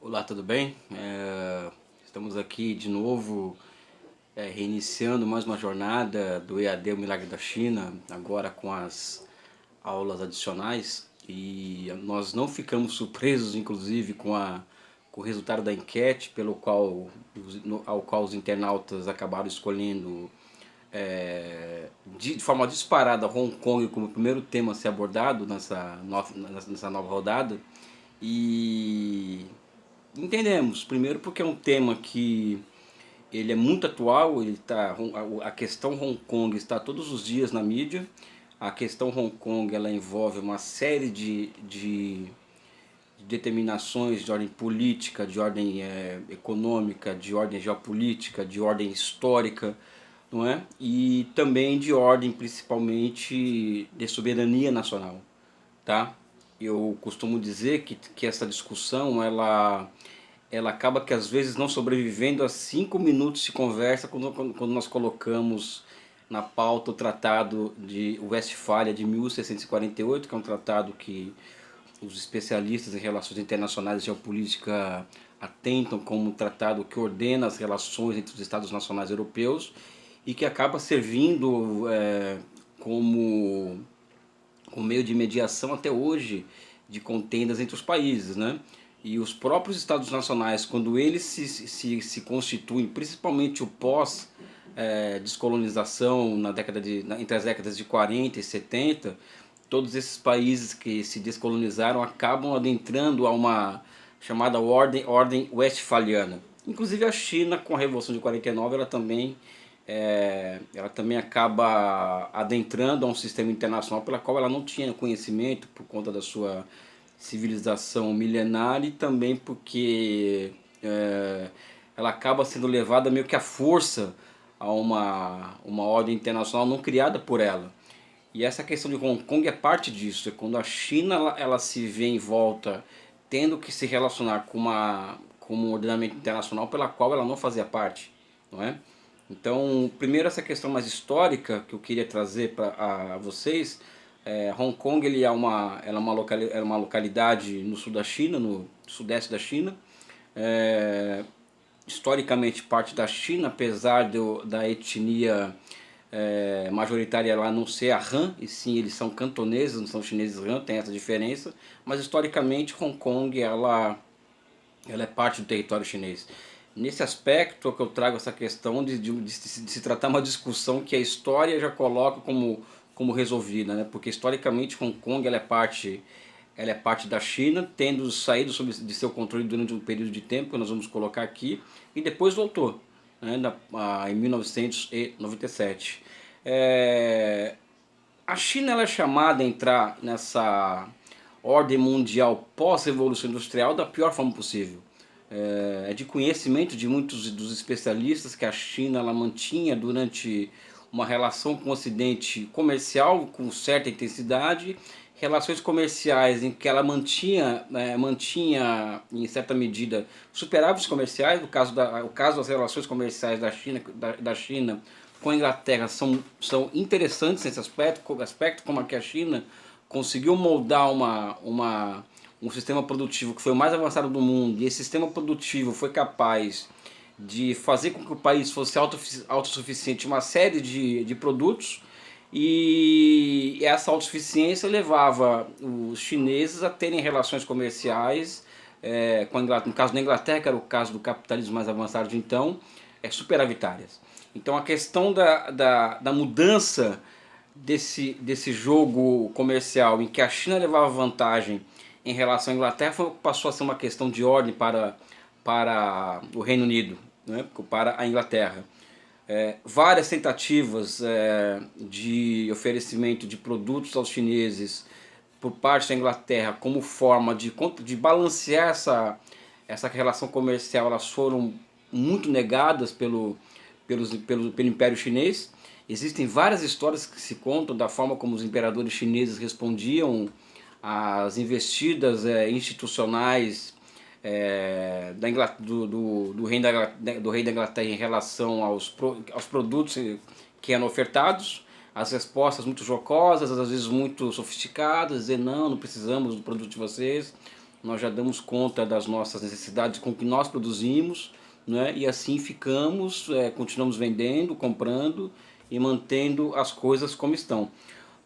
Olá, tudo bem? Estamos aqui de novo, reiniciando mais uma jornada do EAD O Milagre da China, agora com as aulas adicionais. E nós não ficamos surpresos, inclusive, com o resultado da enquete, ao qual os internautas acabaram escolhendo de forma disparada Hong Kong como o primeiro tema a ser abordado nessa nova rodada. E entendemos, primeiro porque é um tema que ele é muito atual, a questão Hong Kong está todos os dias na mídia. A questão Hong Kong ela envolve uma série de determinações de ordem política, de ordem econômica, de ordem geopolítica, de ordem histórica, não é? E também de ordem principalmente de soberania nacional, tá? Eu costumo dizer que essa discussão ela acaba que às vezes não sobrevivendo a 5 minutos de conversa quando nós colocamos na pauta o Tratado de Westfália de 1648, que é um tratado que os especialistas em relações internacionais e geopolítica atentam como um tratado que ordena as relações entre os Estados nacionais europeus e que acaba servindo como um meio de mediação até hoje de contendas entre os países, né? E os próprios Estados nacionais, quando eles se constituem, principalmente o pós descolonização entre as décadas de 40 e 70, todos esses países que se descolonizaram acabam adentrando a uma chamada ordem westphaliana. Inclusive a China, com a Revolução de 49, ela também acaba adentrando a um sistema internacional pela qual ela não tinha conhecimento por conta da sua civilização milenar e também porque ela acaba sendo levada meio que à força a uma ordem internacional não criada por ela. E essa questão de Hong Kong é parte disso, é quando a China ela se vê em volta tendo que se relacionar com um ordenamento internacional pela qual ela não fazia parte, não é? Então, primeiro essa questão mais histórica que eu queria trazer para a vocês. Hong Kong é uma localidade no sul da China, no sudeste da China, é, historicamente parte da China, apesar da etnia majoritária lá não ser a Han, e sim eles são cantoneses, não são chineses Han, tem essa diferença, mas historicamente Hong Kong ela é parte do território chinês. Nesse aspecto é que eu trago essa questão de se tratar uma discussão que a história já coloca como resolvida, né? Porque historicamente Hong Kong ela é parte da China, tendo saído de seu controle durante um período de tempo, que nós vamos colocar aqui, e depois voltou, né, em 1997. A China ela é chamada a entrar nessa ordem mundial pós-revolução industrial da pior forma possível. É de conhecimento de muitos dos especialistas que a China ela mantinha durante uma relação com o Ocidente comercial com certa intensidade, relações comerciais em que ela mantinha em certa medida superávites comerciais. O caso das relações comerciais da China com a Inglaterra são interessantes nesse aspecto como é que a China conseguiu moldar um sistema produtivo que foi o mais avançado do mundo, e esse sistema produtivo foi capaz de fazer com que o país fosse autossuficiente em uma série de produtos, e essa autossuficiência levava os chineses a terem relações comerciais com a Inglaterra, no caso da Inglaterra, que era o caso do capitalismo mais avançado de então, superavitárias. Então a questão da mudança desse jogo comercial em que a China levava vantagem em relação à Inglaterra passou a ser uma questão de ordem para o Reino Unido, né, para a Inglaterra. Várias tentativas de oferecimento de produtos aos chineses por parte da Inglaterra como forma de balancear essa relação comercial, elas foram muito negadas pelo Império Chinês. Existem várias histórias que se contam da forma como os imperadores chineses respondiam às investidas institucionais do rei da Inglaterra em relação aos produtos que eram ofertados. As respostas muito jocosas, às vezes muito sofisticadas, dizer não precisamos do produto de vocês, nós já damos conta das nossas necessidades com o que nós produzimos, né? E assim ficamos, continuamos vendendo, comprando e mantendo as coisas como estão.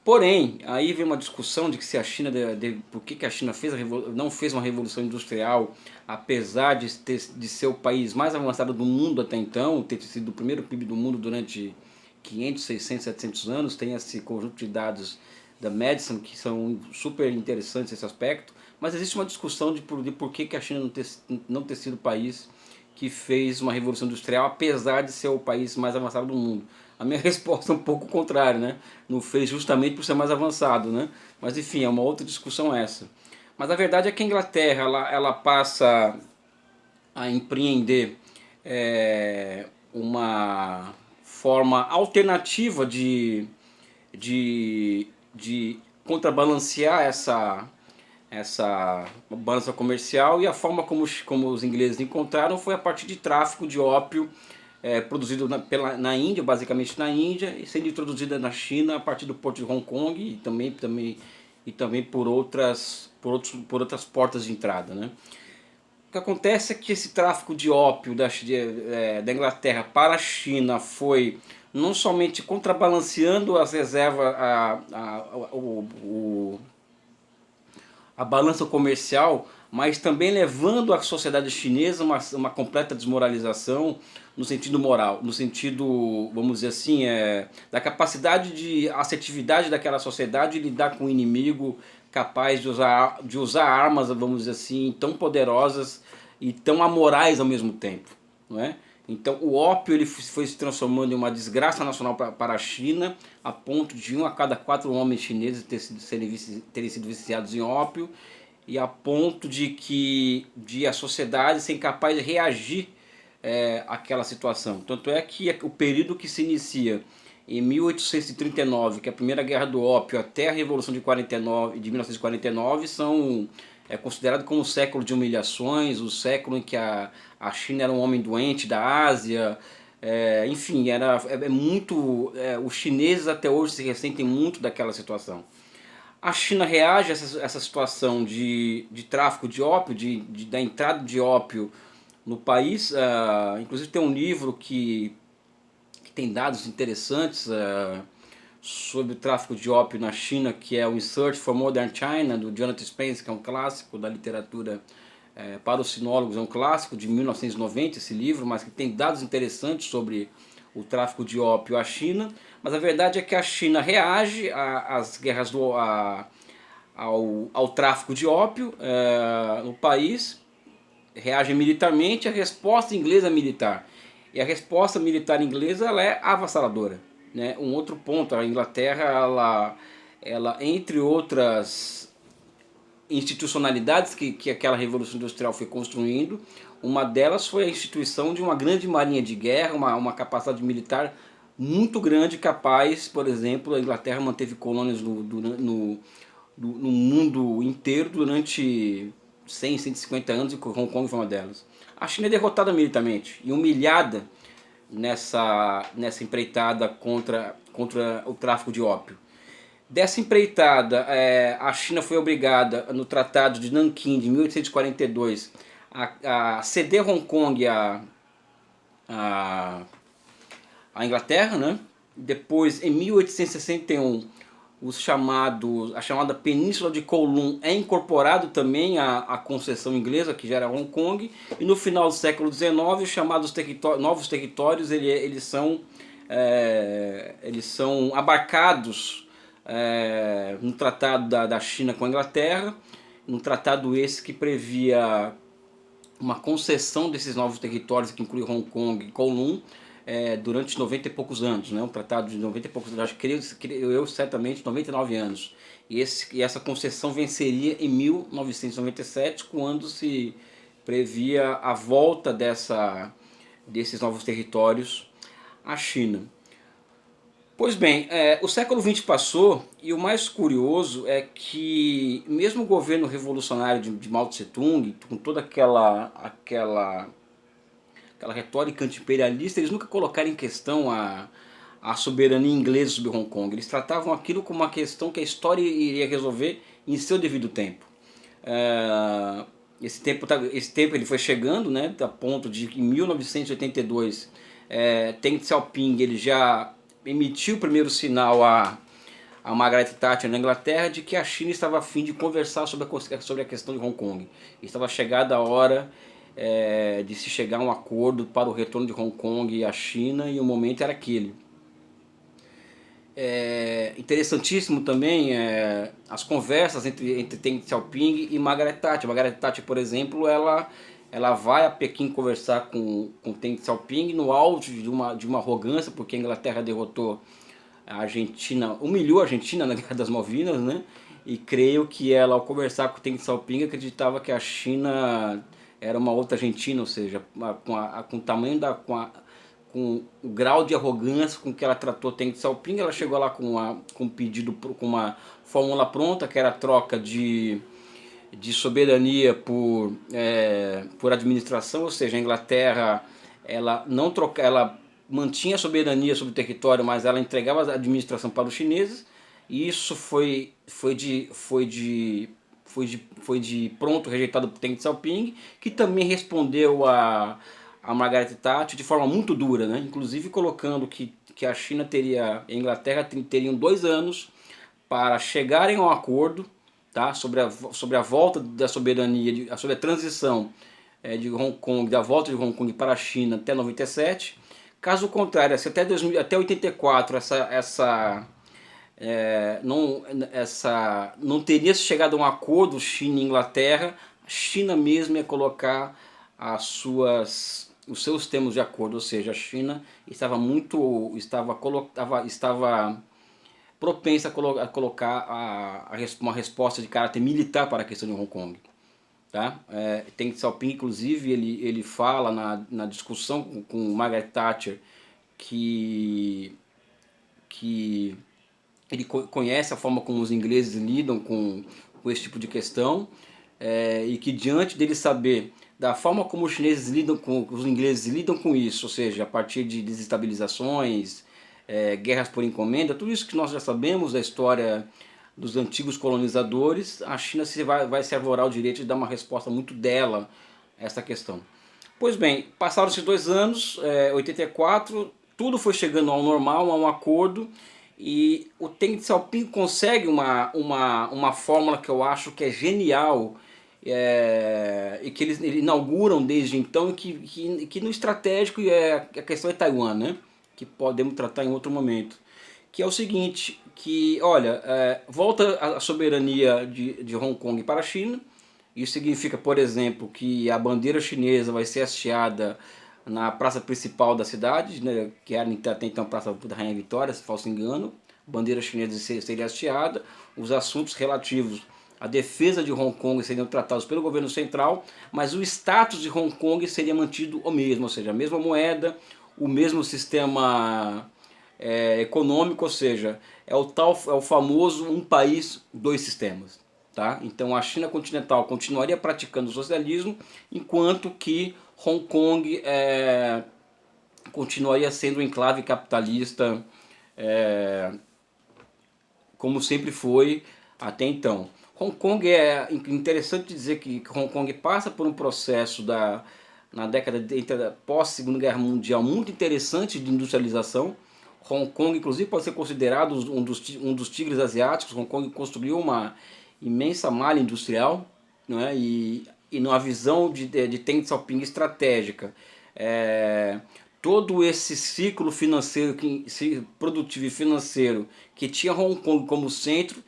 Porém, aí vem uma discussão de que se a China, por que a China não fez uma revolução industrial, apesar de ser o país mais avançado do mundo até então, ter sido o primeiro PIB do mundo durante 500, 600, 700 anos, tem esse conjunto de dados da Madison que são super interessantes nesse aspecto, mas existe uma discussão de por que a China não ter sido o país que fez uma revolução industrial, apesar de ser o país mais avançado do mundo. A minha resposta é um pouco contrária, né? Não fez justamente por ser mais avançado, né? Mas enfim, é uma outra discussão essa. Mas a verdade é que a Inglaterra ela passa a empreender uma forma alternativa de contrabalancear essa balança comercial, e a forma como os ingleses encontraram foi a partir de tráfico de ópio produzido na Índia, basicamente na Índia, e sendo introduzida na China a partir do porto de Hong Kong e também por outras portas de entrada, né? O que acontece é que esse tráfico de ópio da Inglaterra para a China foi não somente contrabalanceando as reservas, a balança comercial, mas também levando a sociedade chinesa a uma completa desmoralização no sentido moral, no sentido, vamos dizer assim, da capacidade de assertividade daquela sociedade de lidar com o inimigo, capaz de usar armas, vamos dizer assim, tão poderosas e tão amorais ao mesmo tempo, não é? Então o ópio ele foi se transformando em uma desgraça nacional para a China, a ponto de 1 a cada 4 homens chineses terem sido viciados em ópio, e a ponto de a sociedade ser incapaz de reagir àquela situação. Tanto é que o período que se inicia em 1839, que é a Primeira Guerra do Ópio, até a Revolução de 1949, é considerado como o século de humilhações, o século em que a China era um homem doente da Ásia. Enfim, os chineses até hoje se ressentem muito daquela situação. A China reage a essa situação de tráfico de ópio, da entrada de ópio no país. Inclusive tem um livro que tem dados interessantes sobre o tráfico de ópio na China, que é o In Search for Modern China, do Jonathan Spence, que é um clássico da literatura para os sinólogos, é um clássico de 1990 esse livro, mas que tem dados interessantes sobre o tráfico de ópio à China. Mas a verdade é que a China reage às guerras ao tráfico de ópio no país, reage militarmente. A resposta inglesa é militar, e a resposta militar inglesa ela é avassaladora, né? Um outro ponto, a Inglaterra ela entre outras institucionalidades que aquela Revolução Industrial foi construindo, uma delas foi a instituição de uma grande marinha de guerra, uma capacidade militar muito grande, capaz, por exemplo, a Inglaterra manteve colônias no mundo inteiro durante 100, 150 anos, e Hong Kong foi uma delas. A China é derrotada militarmente e humilhada nessa empreitada contra o tráfico de ópio. Dessa empreitada, a China foi obrigada, no Tratado de Nanquim de 1842, a ceder Hong Kong à Inglaterra, né? Depois, em 1861, a chamada Península de Kowloon é incorporado também à concessão inglesa, que já era Hong Kong, e no final do século XIX, os chamados novos territórios eles são abarcados no tratado da China com a Inglaterra, um tratado esse que previa uma concessão desses novos territórios, que inclui Hong Kong e Kowloon, durante 90 e poucos anos, né? Um tratado de 90 e poucos anos, eu certamente 99 anos. E essa concessão venceria em 1997, quando se previa a volta desses novos territórios à China. Pois bem, o século XX passou, e o mais curioso é que mesmo o governo revolucionário de Mao Tse Tung, com toda aquela retórica anti-imperialista, eles nunca colocaram em questão a soberania inglesa sobre Hong Kong. Eles tratavam aquilo como uma questão que a história iria resolver em seu devido tempo. Esse tempo ele foi chegando, né, a ponto de que em 1982 Deng Xiaoping ele já emitiu o primeiro sinal a Margaret Thatcher na Inglaterra de que a China estava a fim de conversar sobre a questão de Hong Kong. Estava chegada a hora de se chegar a um acordo para o retorno de Hong Kong à China, e o momento era aquele. Interessantíssimo também as conversas entre Deng Xiaoping e Margaret Thatcher. Margaret Thatcher, por exemplo, ela vai a Pequim conversar com Deng Xiaoping no auge de uma arrogância, porque a Inglaterra derrotou a Argentina, humilhou a Argentina na Guerra das Malvinas, né? E creio que ela, ao conversar com o Deng Xiaoping, acreditava que a China era uma outra Argentina, ou seja, com o tamanho com o grau de arrogância com que ela tratou Deng Xiaoping, ela chegou lá com um pedido, com uma fórmula pronta, que era a troca de soberania por administração, ou seja, a Inglaterra ela não troca, ela mantinha a soberania sobre o território, mas ela entregava a administração para os chineses, e isso foi de pronto rejeitado por Deng Xiaoping, que também respondeu a Margaret Thatcher de forma muito dura, né? Inclusive colocando que a China e a Inglaterra teriam 2 anos para chegarem a um acordo, tá? sobre a volta da soberania, sobre a transição de Hong Kong, da volta de Hong Kong para a China até 97. Caso contrário, se até 84 não teria se chegado a um acordo China e Inglaterra, a China mesmo ia colocar os seus termos de acordo, ou seja, a China estava propensa a colocar uma resposta de caráter militar para a questão de Hong Kong. Tá? Deng Xiaoping, inclusive, ele fala na discussão com Margaret Thatcher que ele conhece a forma como os ingleses lidam com esse tipo de questão, e que diante dele saber da forma como os ingleses lidam com isso, ou seja, a partir de desestabilizações, guerras por encomenda, tudo isso que nós já sabemos da história dos antigos colonizadores, a China vai se arvorar o direito de dar uma resposta muito dela a essa questão. Pois bem, passaram-se 2 anos, 84, tudo foi chegando ao normal, a um acordo, e o Deng Xiaoping consegue uma fórmula que eu acho que é genial, e que eles inauguram desde então, que no estratégico a questão é Taiwan, né? Que podemos tratar em outro momento. Que é o seguinte, que olha, volta a soberania de Hong Kong para a China. Isso significa, por exemplo, que a bandeira chinesa vai ser hasteada na praça principal da cidade, né, que era até então a Praça da Rainha Vitória, se falso engano. A bandeira chinesa seria hasteada, os assuntos relativos à defesa de Hong Kong seriam tratados pelo governo central, mas o status de Hong Kong seria mantido o mesmo, ou seja, a mesma moeda, o mesmo sistema econômico, ou seja, é o famoso um país, dois sistemas. Tá? Então a China continental continuaria praticando o socialismo, enquanto que Hong Kong continuaria sendo um enclave capitalista, como sempre foi até então. Hong Kong é interessante dizer que Hong Kong passa por um processo na década pós-Segunda Guerra Mundial muito interessante de industrialização. Hong Kong, inclusive, pode ser considerado um dos tigres asiáticos. Hong Kong construiu uma imensa malha industrial, né? E numa visão de Deng Xiaoping estratégica, todo esse ciclo financeiro, produtivo e financeiro que tinha Hong Kong como centro,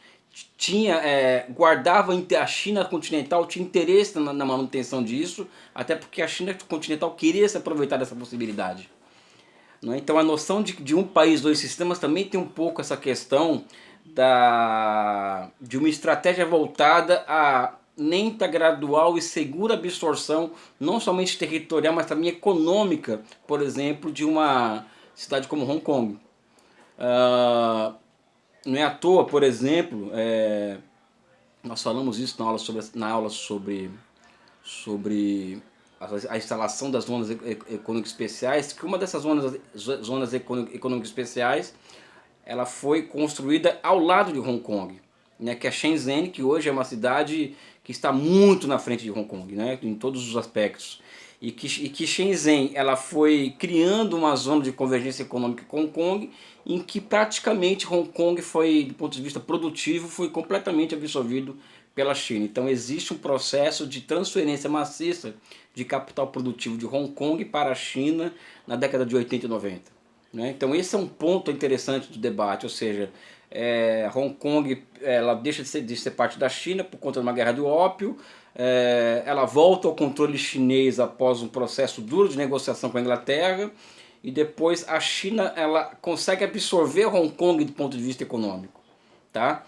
guardava a China continental, tinha interesse na manutenção disso, até porque a China continental queria se aproveitar dessa possibilidade. Então a noção de um país, dois sistemas também tem um pouco essa questão de uma estratégia voltada a lenta, gradual e segura absorção, não somente territorial, mas também econômica, por exemplo, de uma cidade como Hong Kong. Não é à toa, por exemplo, nós falamos isso na aula sobre a instalação das zonas econômicas especiais, que uma dessas zonas econômicas especiais ela foi construída ao lado de Hong Kong, né, que é Shenzhen, que hoje é uma cidade que está muito na frente de Hong Kong, né, em todos os aspectos. E que Shenzhen ela foi criando uma zona de convergência econômica com Hong Kong, em que praticamente Hong Kong foi, do ponto de vista produtivo, foi completamente absorvido pela China. Então existe um processo de transferência maciça de capital produtivo de Hong Kong para a China na década de 80 e 90. Né? Então esse é um ponto interessante do debate, ou seja, Hong Kong ela deixa de ser parte da China por conta de uma guerra do ópio, ela volta ao controle chinês após um processo duro de negociação com a Inglaterra, e depois a China ela consegue absorver Hong Kong do ponto de vista econômico. Tá?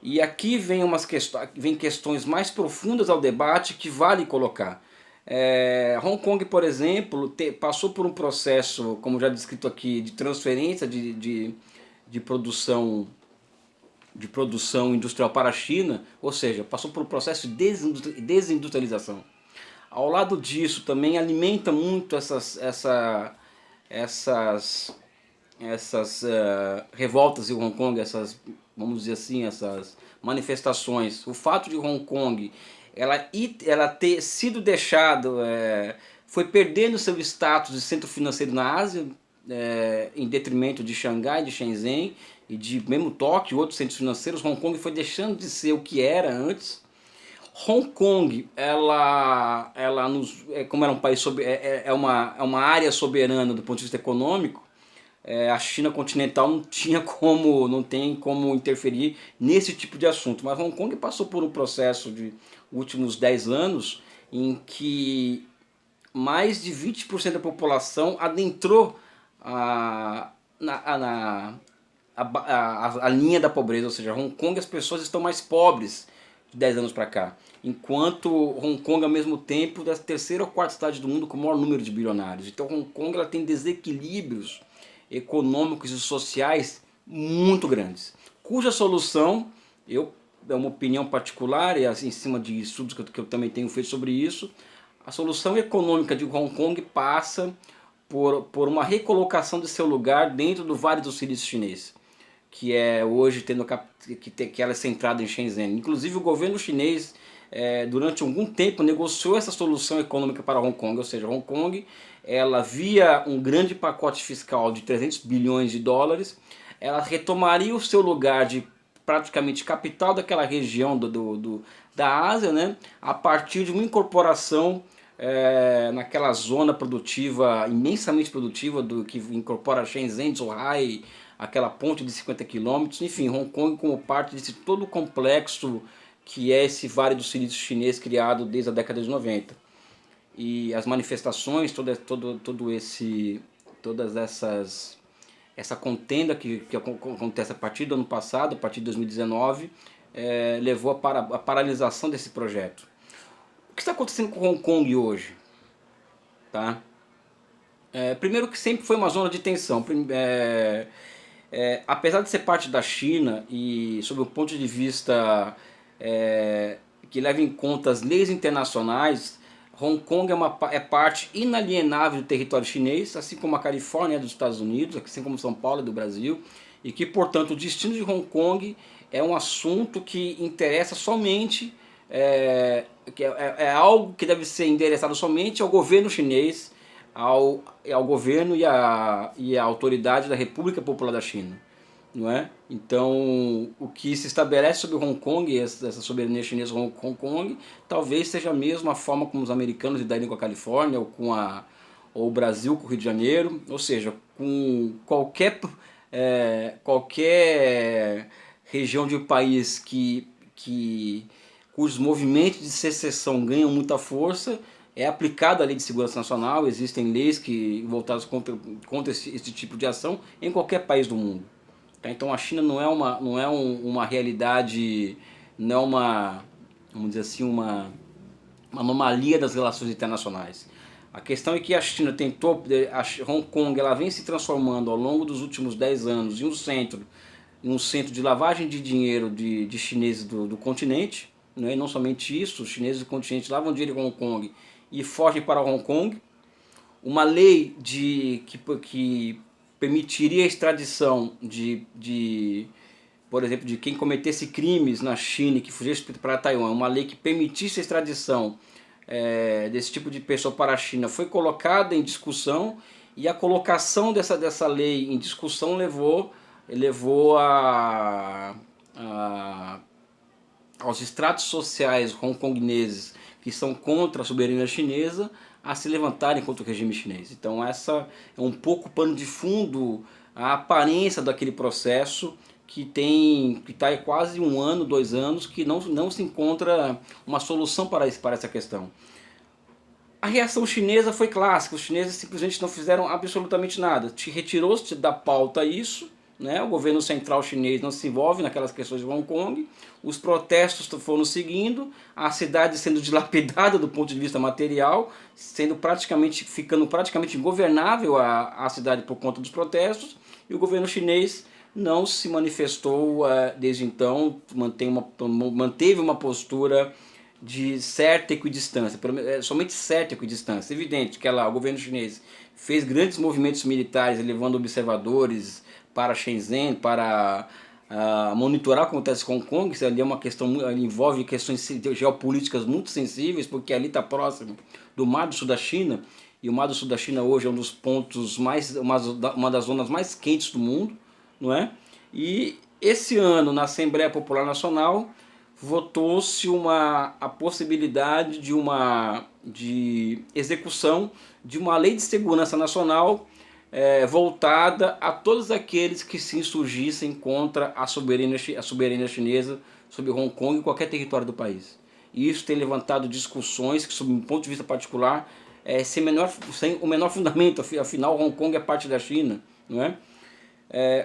E aqui vem questões mais profundas ao debate que vale colocar. Hong Kong, por exemplo, passou por um processo, como já descrito aqui, de transferência de produção industrial para a China, ou seja, passou por um processo de desindustrialização. Ao lado disso, também alimenta muito essas revoltas em Hong Kong, vamos dizer assim, essas manifestações. O fato de Hong Kong ela ter sido deixado, foi perdendo seu status de centro financeiro na Ásia, em detrimento de Xangai, de Shenzhen e de mesmo Tóquio, outros centros financeiros. Hong Kong foi deixando de ser o que era antes. Hong Kong, como era um país uma área soberana do ponto de vista econômico, a China continental não tem como interferir nesse tipo de assunto. Mas Hong Kong passou por um processo de últimos 10 anos em que mais de 20% da população adentrou a linha da pobreza, ou seja, Hong Kong as pessoas estão mais pobres de 10 anos para cá, enquanto Hong Kong ao mesmo tempo é a terceira ou quarta cidade do mundo com o maior número de bilionários. Então Hong Kong ela tem desequilíbrios econômicos e sociais muito grandes, cuja solução, é uma opinião particular e assim, em cima de estudos que eu também tenho feito sobre isso, a solução econômica de Hong Kong passa por uma recolocação de seu lugar dentro do Vale do Silício chinês, que é hoje que ela é centrada em Shenzhen. Inclusive o governo chinês durante algum tempo negociou essa solução econômica para Hong Kong, ou seja, Hong Kong ela via um grande pacote fiscal de 300 bilhões de dólares, ela retomaria o seu lugar de praticamente capital daquela região da Ásia, né, a partir de uma incorporação naquela zona produtiva, imensamente produtiva, que incorpora Shenzhen, Zhuhai, aquela ponte de 50 quilômetros, enfim, Hong Kong como parte desse todo o complexo que é esse Vale do Silício chinês criado desde a década de 90. E as manifestações, essa contenda que acontece a partir do ano passado, a partir de 2019, levou a paralisação desse projeto. O que está acontecendo com Hong Kong hoje? Tá? Primeiro que sempre foi uma zona de tensão. Apesar de ser parte da China e sob o ponto de vista que leva em conta as leis internacionais, Hong Kong é parte inalienável do território chinês, assim como a Califórnia dos Estados Unidos, assim como São Paulo do Brasil, e que, portanto, o destino de Hong Kong é um assunto que interessa somente, que é algo que deve ser endereçado somente ao governo chinês, ao governo e à autoridade da República Popular da China. Não é? Então, o que se estabelece sobre Hong Kong, essa soberania chinesa Hong Kong, talvez seja a mesma forma como os americanos lidarem com a Califórnia ou o Brasil com o Rio de Janeiro, ou seja, com qualquer região de um país cujos movimentos de secessão ganham muita força, é aplicada a Lei de Segurança Nacional, existem leis voltadas contra esse tipo de ação em qualquer país do mundo. Então a China não é uma realidade, não é vamos dizer assim, uma anomalia das relações internacionais. A questão é que a China Hong Kong ela vem se transformando ao longo dos últimos 10 anos em um centro de lavagem de dinheiro de chineses do continente, né? E não somente isso, os chineses do continente lavam dinheiro em Hong Kong e fogem para Hong Kong. Uma lei que permitiria a extradição de por exemplo, de quem cometesse crimes na China e que fugisse para Taiwan, uma lei que permitisse a extradição desse tipo de pessoa para a China foi colocada em discussão, e a colocação dessa lei em discussão levou aos estratos sociais hongkongueses que são contra a soberania chinesa a se levantarem contra o regime chinês. Então essa é um pouco o pano de fundo, a aparência daquele processo que está há quase 1 ano, 2 anos, que não se encontra uma solução para essa questão. A reação chinesa foi clássica, os chineses simplesmente não fizeram absolutamente nada. Retirou-se da pauta isso, né? O governo central chinês não se envolve naquelas questões de Hong Kong, os protestos foram seguindo, a cidade sendo dilapidada do ponto de vista material, ficando praticamente ingovernável a cidade por conta dos protestos, e o governo chinês não se manifestou desde então, manteve uma postura de certa equidistância, somente certa equidistância. Evidente que o governo chinês fez grandes movimentos militares, levando observadores para Shenzhen, para monitorar o que acontece em Hong Kong. Isso ali é uma questão, envolve questões geopolíticas muito sensíveis, porque ali está próximo do Mar do Sul da China, e o Mar do Sul da China hoje é um dos pontos uma das zonas mais quentes do mundo, não é? E esse ano, na Assembleia Popular Nacional, votou-se a possibilidade de execução de uma lei de segurança nacional voltada a todos aqueles que se insurgissem contra a soberania chinesa sobre Hong Kong e qualquer território do país. E isso tem levantado discussões que, sob um ponto de vista particular, sem o menor fundamento. Afinal, Hong Kong é parte da China, não é?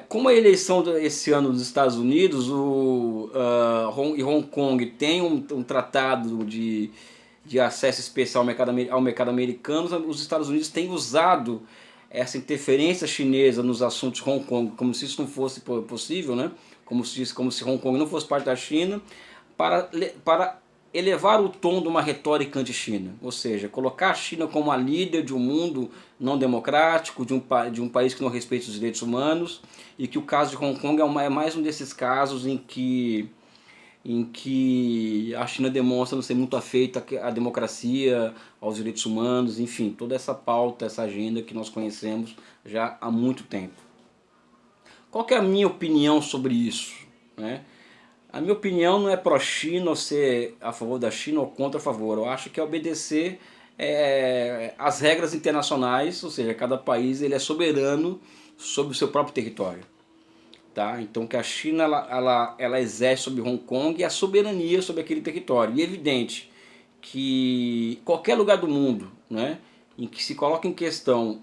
Como a eleição esse ano dos Estados Unidos, e Hong Kong tem um tratado de acesso especial ao mercado americano, os Estados Unidos têm usado essa interferência chinesa nos assuntos de Hong Kong como se isso não fosse possível, né? Como se Hong Kong não fosse parte da China, para elevar o tom de uma retórica anti-China, ou seja, colocar a China como a líder de um mundo não democrático, de um país que não respeita os direitos humanos, e que o caso de Hong Kong é mais um desses casos em que a China demonstra não ser muito afeita à democracia, aos direitos humanos, enfim, toda essa pauta, essa agenda que nós conhecemos já há muito tempo. Qual que é a minha opinião sobre isso, né? A minha opinião não é pró-China, ou ser a favor da China ou contra a favor. Eu acho que é obedecer às regras internacionais, ou seja, cada país ele é soberano sobre o seu próprio território. Tá? Então que a China ela exerce sobre Hong Kong a soberania sobre aquele território. E é evidente que qualquer lugar do mundo, né, em que se coloca em questão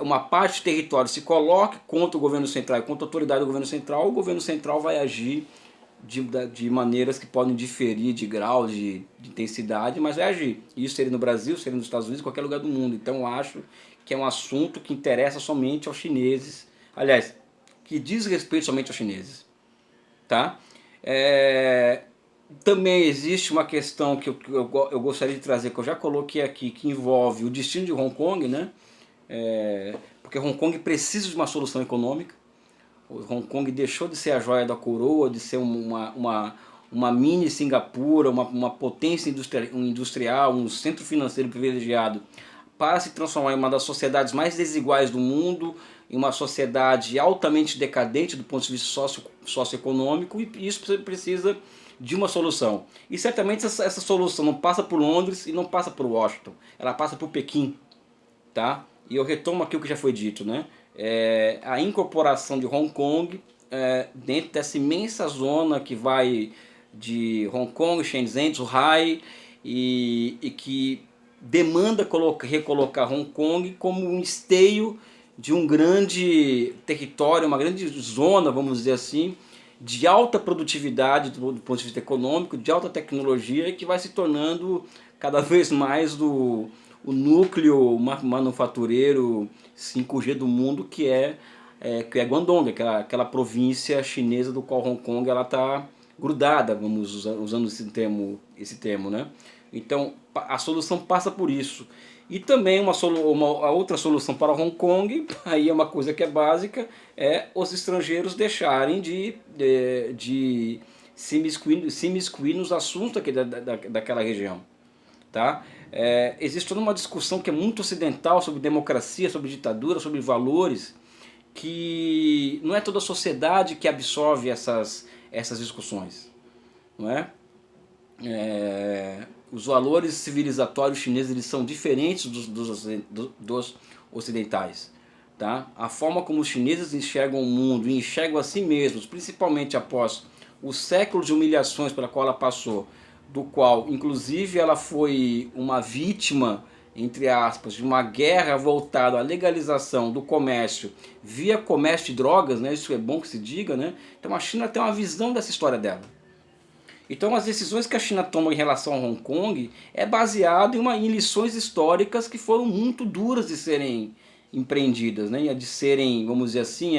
uma parte do território, se coloque contra o governo central e contra a autoridade do governo central, o governo central vai agir de maneiras que podem diferir de grau, de intensidade, mas vai agir. Isso seria no Brasil, seria nos Estados Unidos, em qualquer lugar do mundo. Então eu acho que é um assunto que interessa somente aos chineses. Aliás, que diz respeito somente aos chineses. Tá? Também existe uma questão que eu gostaria de trazer, que eu já coloquei aqui, que envolve o destino de Hong Kong, né? Porque Hong Kong precisa de uma solução econômica. Hong Kong deixou de ser a joia da coroa, de ser uma mini Singapura, uma potência industrial, um centro financeiro privilegiado, para se transformar em uma das sociedades mais desiguais do mundo, em uma sociedade altamente decadente do ponto de vista socioeconômico, e isso precisa de uma solução. E certamente essa solução não passa por Londres e não passa por Washington, ela passa por Pequim. Tá? E eu retomo aqui o que já foi dito, né? A incorporação de Hong Kong dentro dessa imensa zona que vai de Hong Kong, Shenzhen, Zhuhai, e que demanda recolocar Hong Kong como um esteio de um grande território, uma grande zona, vamos dizer assim, de alta produtividade do ponto de vista econômico, de alta tecnologia, e que vai se tornando cada vez mais o núcleo manufatureiro 5G do mundo, que é Guangdong, aquela província chinesa do qual Hong Kong está grudada, usando esse termo, né? Então, a solução passa por isso. E também a outra solução para Hong Kong, aí é uma coisa que é básica, é os estrangeiros deixarem de se imiscuir nos assuntos daquela região. Tá? Existe toda uma discussão que é muito ocidental sobre democracia, sobre ditadura, sobre valores, que não é toda a sociedade que absorve essas discussões. Não é? Os valores civilizatórios chineses eles são diferentes dos ocidentais. Tá? A forma como os chineses enxergam o mundo e enxergam a si mesmos, principalmente após o século de humilhações pela qual ela passou, do qual inclusive ela foi uma vítima, entre aspas, de uma guerra voltada à legalização do comércio via comércio de drogas, né? Isso é bom que se diga, né? Então a China tem uma visão dessa história dela. Então as decisões que a China toma em relação a Hong Kong é baseado em lições históricas que foram muito duras de serem empreendidas, né? De serem, vamos dizer assim,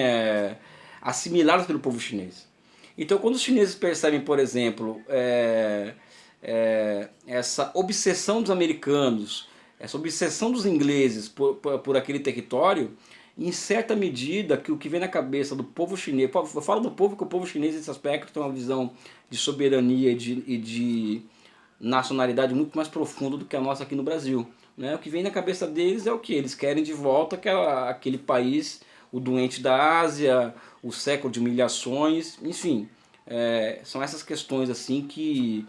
assimiladas pelo povo chinês. Então quando os chineses percebem, por exemplo, essa obsessão dos americanos, essa obsessão dos ingleses por aquele território, em certa medida que o que vem na cabeça do povo chinês, eu falo do povo que o povo chinês nesse aspecto tem uma visão de soberania e de nacionalidade muito mais profunda do que a nossa aqui no Brasil. Né? O que vem na cabeça deles é o que? Eles querem de volta aquele país, o doente da Ásia, o século de humilhações, enfim. São essas questões assim que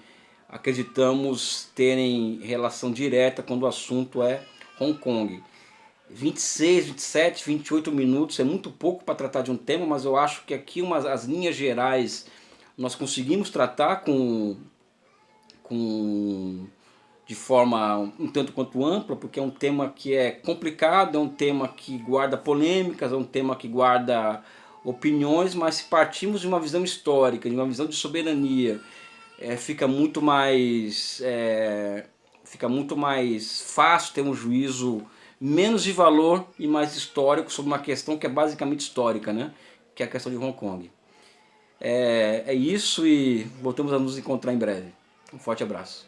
acreditamos terem relação direta quando o assunto é Hong Kong. 26, 27, 28 minutos é muito pouco para tratar de um tema, mas eu acho que aqui as linhas gerais nós conseguimos tratar de forma um tanto quanto ampla, porque é um tema que é complicado, é um tema que guarda polêmicas, é um tema que guarda opiniões, mas se partimos de uma visão histórica, de uma visão de soberania, fica muito mais fácil ter um juízo menos de valor e mais histórico sobre uma questão que é basicamente histórica, né? Que é a questão de Hong Kong. É isso e voltamos a nos encontrar em breve. Um forte abraço.